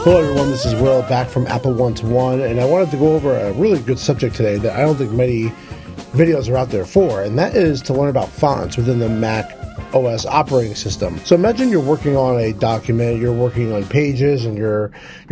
Hello everyone, this is Will back from Apple One-to-One, and I wanted to go over a really good subject today that I don't think many videos are out there for, and that is to learn about fonts within the macOS operating system. So imagine you're working on a document, you're working on pages, and you're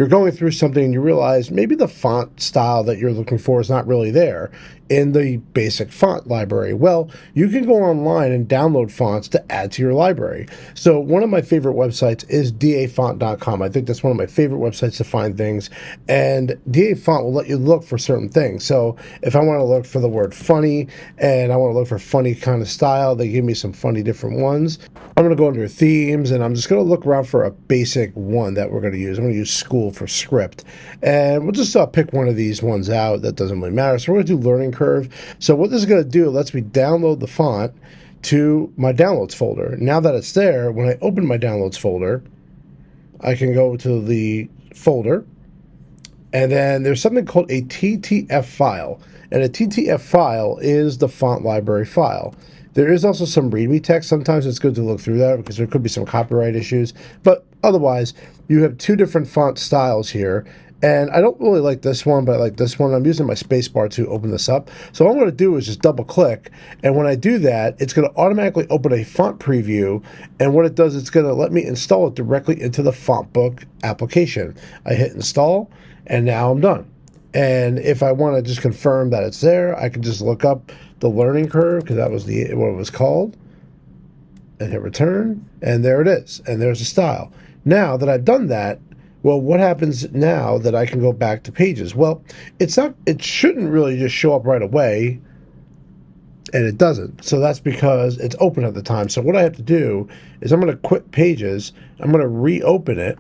going through something and you realize maybe the font style that you're looking for is not really there in the basic font library. Well, you can go online and download fonts to add to your library. So one of my favorite websites is dafont.com. I think that's one of my favorite websites to find things, and DAFont will let you look for certain things. So if I want to look for the word funny and I want to look for funny kind of style, they give me some funny different ones. I'm going to go under themes and I'm just going to look around for a basic one that we're going to use. I'm going to use school for script, and we'll just pick one of these ones out. That doesn't really matter. So we're going to do learning curve. So what this is going to do, it lets me download the font to my downloads folder. Now that it's there, when I open my downloads folder, I can go to the folder, and then there's something called a TTF file, and a TTF file is the font library file. There is also some README text. Sometimes it's good to look through that because there could be some copyright issues, but otherwise you have two different font styles here. And I don't really like this one, but I like this one. I'm using my spacebar to open this up. So all I'm going to do is just double click. And when I do that, it's going to automatically open a font preview. And what it does, it's going to let me install it directly into the FontBook application. I hit install, and now I'm done. And if I want to just confirm that it's there, I can just look up the learning curve, because that was what it was called, and hit return. And there it is. And there's the style. Now that I've done that, well, what happens now that I can go back to pages? Well, it shouldn't really just show up right away, and it doesn't. So that's because it's open at the time. So what I have to do is I'm going to quit pages. I'm going to reopen it.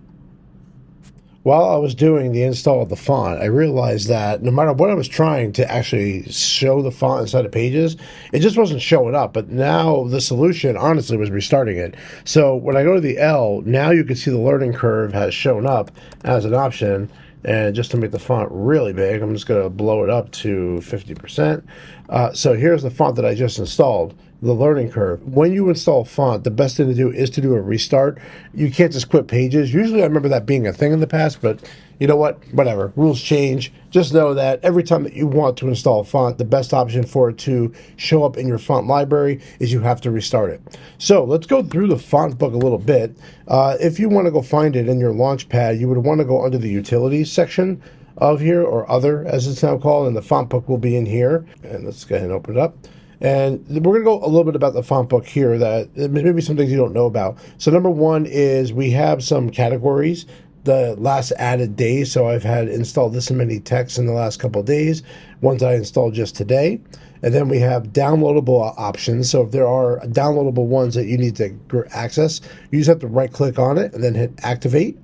While I was doing the install of the font, I realized that no matter what I was trying to actually show the font inside of pages, it just wasn't showing up. But now the solution, honestly, was restarting it. So when I go to the L, now you can see the learning curve has shown up as an option. And just to make the font really big, I'm just going to blow it up to 50%. So here's the font that I just installed, the learning curve. When you install a font, the best thing to do is to do a restart. You can't just quit pages. Usually I remember that being a thing in the past, but you know what? Whatever. Rules change. Just know that every time that you want to install a font, the best option for it to show up in your font library is you have to restart it. So let's go through the font book a little bit. If you want to go find it in your Launchpad, you would want to go under the utilities section of here, or other as it's now called, and the font book will be in here. And let's go ahead and open it up. And we're going to go a little bit about the font book here, that maybe some things you don't know about. So number one is we have some categories, the last added days. So I've had installed this many texts in the last couple of days, ones that I installed just today. And then we have downloadable options. So if there are downloadable ones that you need to access, you just have to right click on it and then hit activate.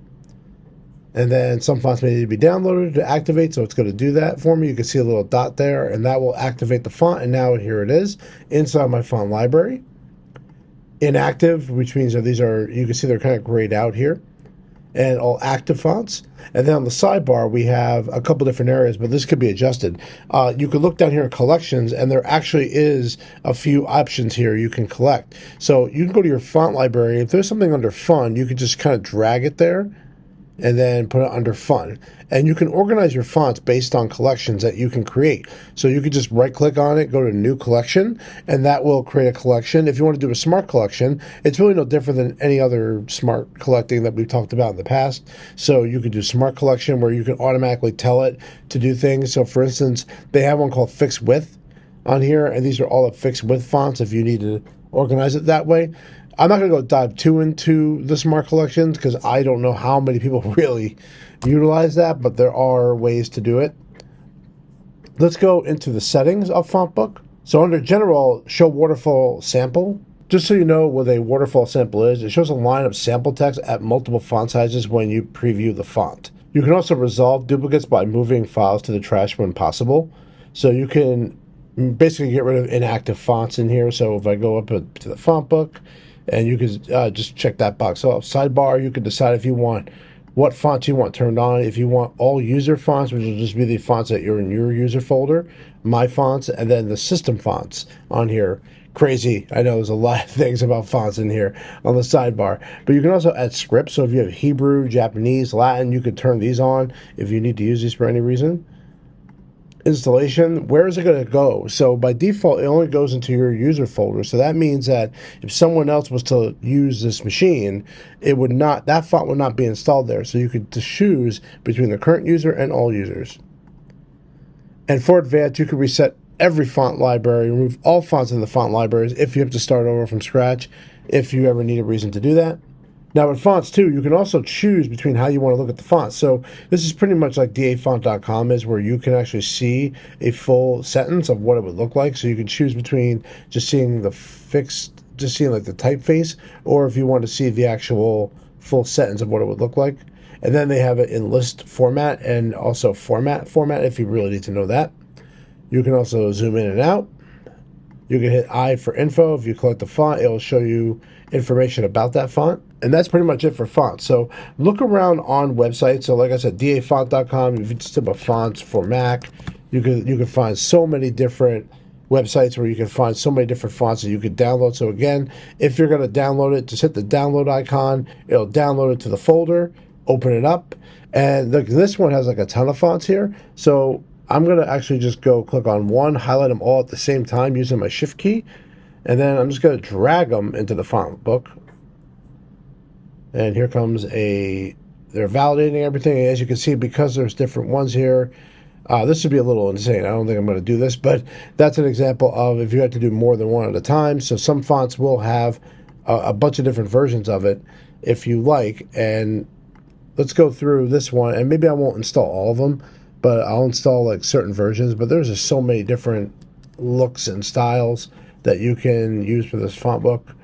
And then some fonts may need to be downloaded to activate, so it's going to do that for me. You can see a little dot there, and that will activate the font. And now here it is inside my font library. Inactive, which means that these are, you can see they're kind of grayed out here. And all active fonts. And then on the sidebar, we have a couple different areas, but this could be adjusted. You can look down here in collections, and there actually is a few options here you can collect. So you can go to your font library. If there's something under fun, you can just kind of drag it there and then put it under fun. And you can organize your fonts based on collections that you can create. So you could just right click on it, go to new collection, and that will create a collection. If you want to do a smart collection, it's really no different than any other smart collecting that we've talked about in the past. So you could do smart collection where you can automatically tell it to do things. So for instance, they have one called fixed width on here, and these are all the fixed width fonts if you need to organize it that way. I'm not going to go dive too into the smart collections because I don't know how many people really utilize that, but there are ways to do it. Let's go into the settings of FontBook. So under General, show waterfall sample. Just so you know what a waterfall sample is, it shows a line of sample text at multiple font sizes when you preview the font. You can also resolve duplicates by moving files to the trash when possible. So you can basically get rid of inactive fonts in here. So if I go up to the FontBook, and you can just check that box off. Sidebar, you can decide if you want what fonts you want turned on. If you want all user fonts, which will just be the fonts that are in your user folder, my fonts, and then the system fonts on here. Crazy. I know there's a lot of things about fonts in here on the sidebar. But you can also add scripts. So if you have Hebrew, Japanese, Latin, you could turn these on if you need to use these for any reason. Installation, where is it going to go? So by default, it only goes into your user folder. So that means that if someone else was to use this machine, it would not, that font would not be installed there. So you could choose between the current user and all users. And for advanced, you could reset every font library, remove all fonts in the font libraries if you have to start over from scratch, if you ever need a reason to do that. Now with fonts too, you can also choose between how you want to look at the fonts. So this is pretty much like dafont.com is, where you can actually see a full sentence of what it would look like. So you can choose between just seeing the fixed, just seeing like the typeface, or if you want to see the actual full sentence of what it would look like. And then they have it in list format and also format if you really need to know that. You can also zoom in and out. You can hit I for info. If you click the font, it will show you information about that font. And that's pretty much it for fonts. So look around on websites. So like I said, dafont.com, if you just type of fonts for Mac, you can find so many different websites where you can find so many different fonts that you could download. So again, if you're going to download it, just hit the download icon. It'll download it to the folder, open it up. And look, this one has like a ton of fonts here. So I'm going to actually just go click on one, highlight them all at the same time using my shift key. And then I'm just going to drag them into the font book. And here comes they're validating everything. And as you can see, because there's different ones here, this would be a little insane. I don't think I'm going to do this, but that's an example of if you had to do more than one at a time. So some fonts will have a bunch of different versions of it if you like. And let's go through this one. And maybe I won't install all of them, but I'll install like certain versions. But there's just so many different looks and styles that you can use for this font book.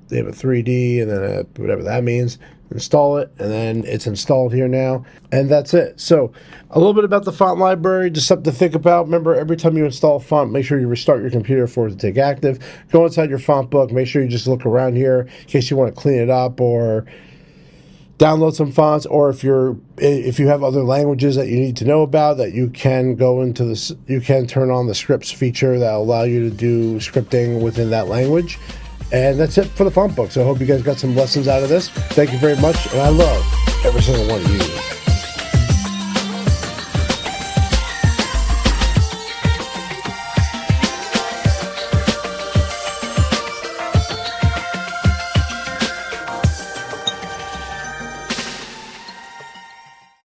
They have a 3D and then whatever that means. Install it, and then it's installed here now. And that's it. So a little bit about the font library, just something to think about. Remember, every time you install a font, make sure you restart your computer for it to take active. Go inside your font book. Make sure you just look around here in case you want to clean it up or download some fonts, or if you have other languages that you need to know about, that you can go into this, you can turn on the scripts feature that will allow you to do scripting within that language. And that's it for the font book. So I hope you guys got some lessons out of this. Thank you very much, and I love every single one of you.